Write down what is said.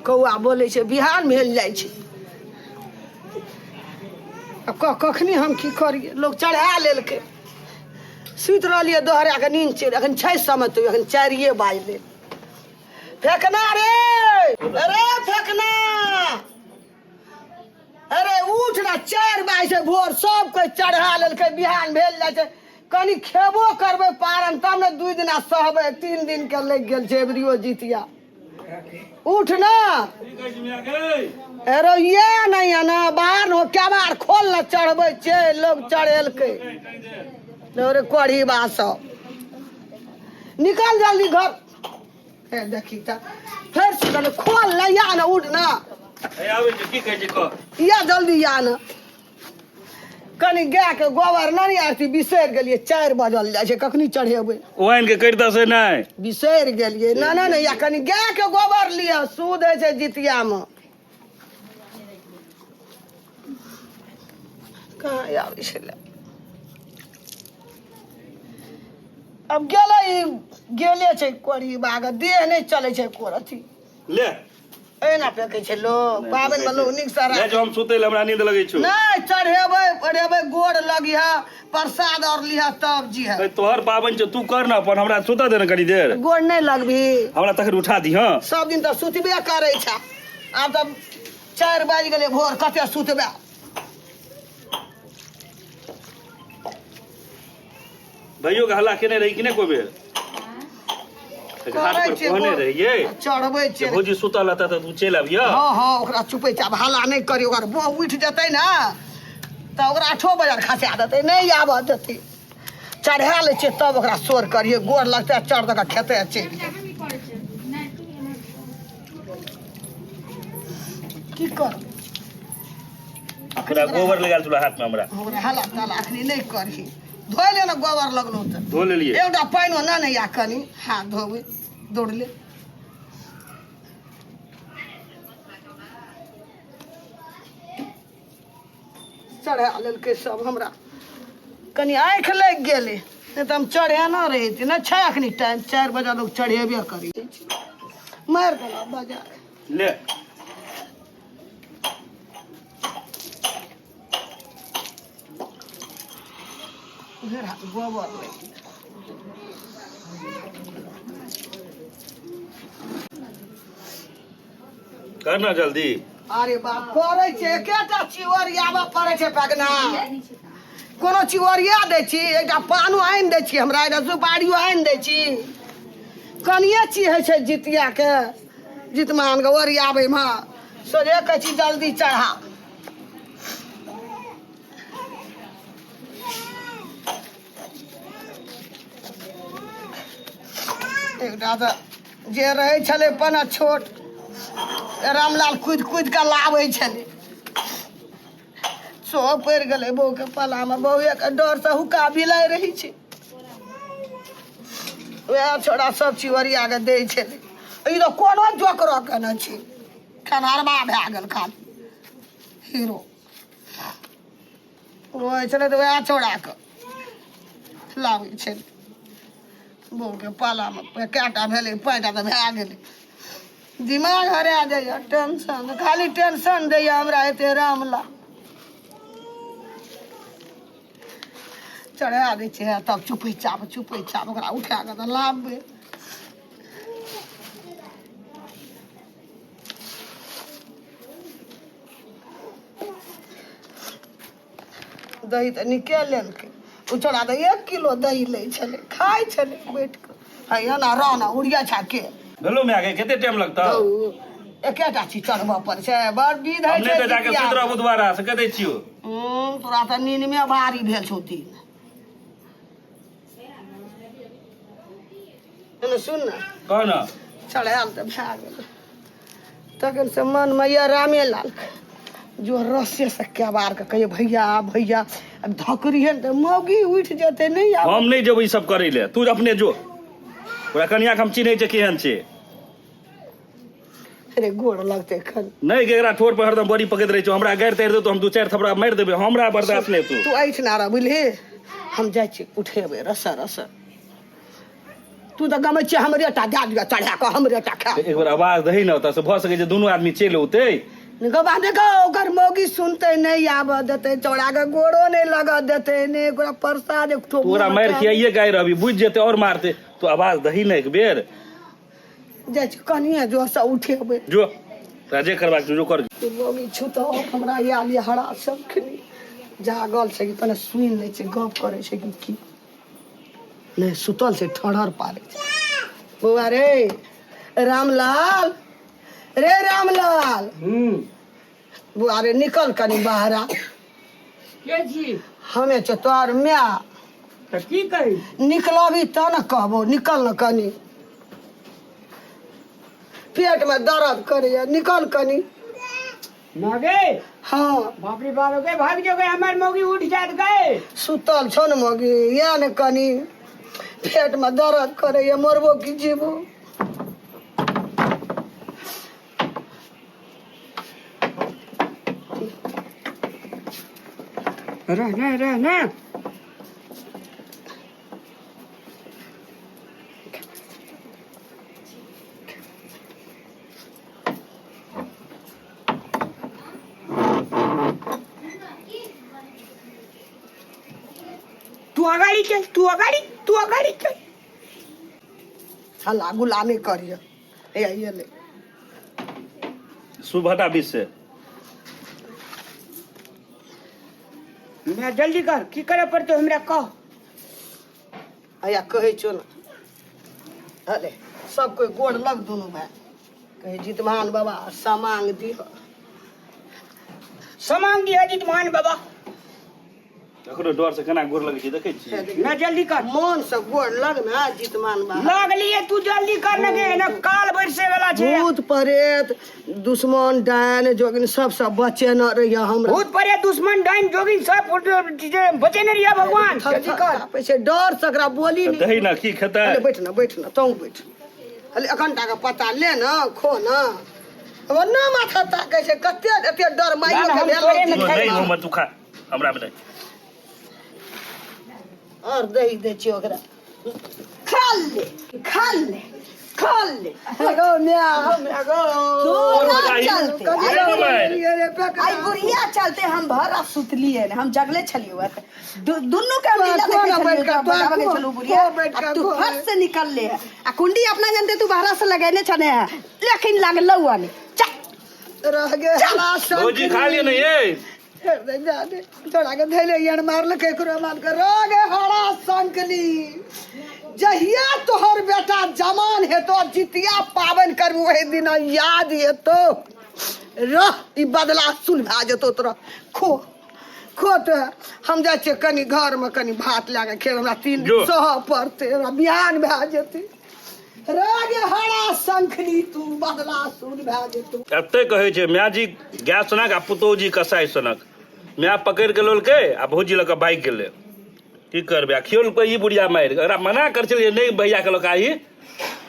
कौआ बोले छे बिहान भेल जाय छे। अब कखनी हम की करिए, लोग चढ़ा लेलके। सुत रहिए दोहरा के नींद चढ़, अखन 6 समय तो अखन 4 बाजले। फेकना रे, अरे फेकना, अरे उठ ना, 4 बजे भोर सब कोई चढ़ा लेलके, बिहान भेल जाय छे। कनी खेबो करबे पारन तब न 2 दिना सहबे, 3 दिन के लग गेल छे एबरियो जितिया। उठ ना, अरे ये नहीं है ना, बाहर हो क्या बार खोल न चढ़बे छे, लोग चढ़ेलके। अरे कोढ़ी बास निकल जल्दी घर। ए देखी त फिर से खोल न, या न उठ ना, या जल्दी या न। कनी गाय के गोबर नहीं आती, बिसर गेलिए। 4 बजल जाय छे, कखनी चढ़ेबे ओहन के करिता से नहीं बिसर गेलिए। ना ना या कनी गाय के गोबर लिया, सूद है छे जितिया में। कहाँ आवे छे अब गेले छे कोढ़ी बाग, देह नहीं चले छे कोर अथी ले एना फेंके छे लोग। पाबन में लोग निक सारा ले जो हम सुते हमरा नींद लगे छु। नहीं चढ़ेबे पढ़ेबे, गोड़ लगिहा, प्रसाद और लिहा तब जी है। तोहर पाबन छ, तू कर ना, अपन हमरा सुता दे ना कनी देर। गोड़ नहीं लगबी, हमरा तखन उठा दी। हां सब दिन तो सुतबे करे छा, आब तो 4 बज गेले भोर, कते सुतबे। भैयो के हल्ला केने रही कि नहीं कोई बेर? घाट पर कहने रहिए चढ़बे छे, भौजी सुतल रहता त तू चल आबिया। हां हां ओकरा चुपे चाप हल्ला नहीं करी, ओकर बहु उठ जतै ना त ओकरा 8 बजे खसा देतै, नहीं आब देतै। चढ़ा ले छे तब ओकरा शोर करिए, गोड़ लगते चढ़ दक खेते चल की कर। पूरा गोबर लगाल तुला हाथ में हमरा। हमरा हल्ला ताला अखनी नहीं करही, धोइ ले ना गोबर लगलो त धो लेलिए। एउटा पाइनो ना नहीं या कनी हाथ धोबे दौड़ ले। चढ़ा लेलके सब हमरा, कनी आँख लग गेले, नहीं तो हम चढ़े ना रही थी ना। 6 अखनी टाइम, 4 बजे लोग चढ़ेबे करी मार देला बाजार ले। गोबर करना जल्दी। अरे बाप करे छे, एकेटा चिवरियाबे पड़े छे पगना। कोनो चिवरिया दै छी, एकटा पानो आनि दै छी, हमरा एकटा सुपारियो आनि दै छी। कनिए ची है छे जितिया के, जितमान के ओरियाबे में सोझे कहै छी जल्दी चढ़ा। एकटा त जे रहे छले पना छोट, रामलाल कूद कूद के लावे छले, सो पड़ गए बहू के पला में। बहू के डर से हुक्का बिलाई रही छे, वह छोड़ा सब चिवरिया के दे छले। ई तो कोनो जोकरो के न छी, खनारमा भए गेल खाली हीरो रोए छले तो वह छोड़ा के लावे छले। बहू के पाला में कैटा भेले, 5टा तो भए गेले। दिमाग हरा जाइए, टेंशन खाली टेंशन दैया हमरा एते रामला। चढ़ा दै छे तब चुपे चाप ओकरा उठा के त लाबे। दही त निकाल लेलके, उ छोड़ा त 1 किलो दही ले छले, खाय छले बैठ के। है ना राना उड़िया छाके भेलो में आगे केते टाइम लगता? एकेटा चीज चढ़बा पर छे, बड़ विध है हमने छे। तो जाके सुतरा बुधवार आ सके दै छियो। तोरा त नींद में भारी भेल छौ तीन। एने सुन ना, कह ना चढ़ायल त भए गेल। तखन से मन में ये रामे लाल जो रस्से से केबार के कहे भैया भैया, अब धकरी है त मौगी उठ जते नहीं आब। हम नहीं जेबै सब करे ले, तू अपने जो। पूरा कन्या के हम चिन्है छे केहन छे। अरे गोड़ लगते खन नहीं के एकरा ठोर पर हरदम बड़ी पकड़ रही छो, हमरा गाड़ तैर दे तो हम 2-4 थपड़ा मार देबे, हमरा बर्दाश्त नहीं। तू ऐठ ना रह बुझली, हम जाय छी उठेबे रस तू तो गमे छे हमरे टा दे दिया चढ़ा के हमरे टा खा एक बार आवाज दही ना होता से भ सके जे दोनों आदमी चल औते गबा देखो ओकर मौगी सुनते नहीं आब देते चौड़ा के गोड़ो नहीं लगा देते ने ओकरा प्रसाद एक ठो पूरा मार खियाइए गाय रहबी बुझ जेते और मारते तो आवाज दही ना एक बेर जे कनिए जो से उठेबे जो राजे करबा जो कर तू मौगी छुतो हमरा याद ये हरा सबखनी जागल छै कि तने सुन ले छै गप करे छै कि की नहीं सुतल से ठहर पारे बउआ रे रामलाल रे रामलाल बुआ रे निकल कनी बाहरा के जी हमें छ तोर म्या त की कही निकलबी त न कहबो निकल न कनी पेट में दर्द करे निकल कनी नगे हाँ बाप रे बाप के भाग जो गए हमार मौगी उठ जात गए सुतल छो न मगी या न कनी पेट में दर्द करे मरबो की जीवो रहना तू अगाड़ी चल हल्ला गुला नहीं करिए ये ले सुबहटा बीच से मैं जल्दी कर की करे पड़ते हमरा कह आया कहे छो न अरे सब कोई गोड़ लग दोनों भाई कहे जितमान बाबा सामांग दिह समांग दिया जी मान बाबा ककरो डर से केना गोर लगे छी देखे छी ना जल्दी कर मन से गोड़ लग ना जितमान बाबा लग लिए तू जल्दी कर लगे ना काल बरसे वाला छे भूत प्रेत दुश्मन डायन जोगिन सब बचे न रहिए हमरा भूत परे दुश्मन डाइन जोगिन सब बचे न रिया भगवान जल्दी कर पैसे डर से एकरा बोली नहीं दही ना की खेता अरे बैठ ना तू बैठ अरे अखनटा के पता ले ना खो ना अब ना माथा ताके छै कते एते डर माइयो के ले नहीं हो मत तू खा हमरा में नहीं और दही दे छी ओकरा खा ले गो म्या गो आई बुढ़िया चलते हम भरा सुतलिए ने हम जगले छलियो दुन्नु के मिला देखे चलू बुढ़िया अब तू फट से निकल ले आ कुंडी अपना जानते तू बाहर से लगाने छने है लेकिन लाग लौआ ने रह गे हला सब भौजी खा लिए नहीं ये जाने छोड़ा के धैले यण मारल केकरो मान के रोगे हरा संकली जहिया तोहर बेटा जवान है तो जितिया पावन करबू वही दिन याद है तो रह ई बदला सुन भा जतो तोरा खो तो हम जा छे कनी घर में कनी भात लागे खेल हमरा 3 दिन सह पड़ते हमरा बिहान भा जेते रोगे हरा संकली तू बदला सुन भा जतो एते कहे छे म्या जी गैस सनक आ पुतौजी कसाई सनक म्या पकड़ के लोल के आ भौजी लक बाइक गेले की करबे खियोल पे ई बुढ़िया मार अगर मना कर चलिए नहीं भैया के लोग आई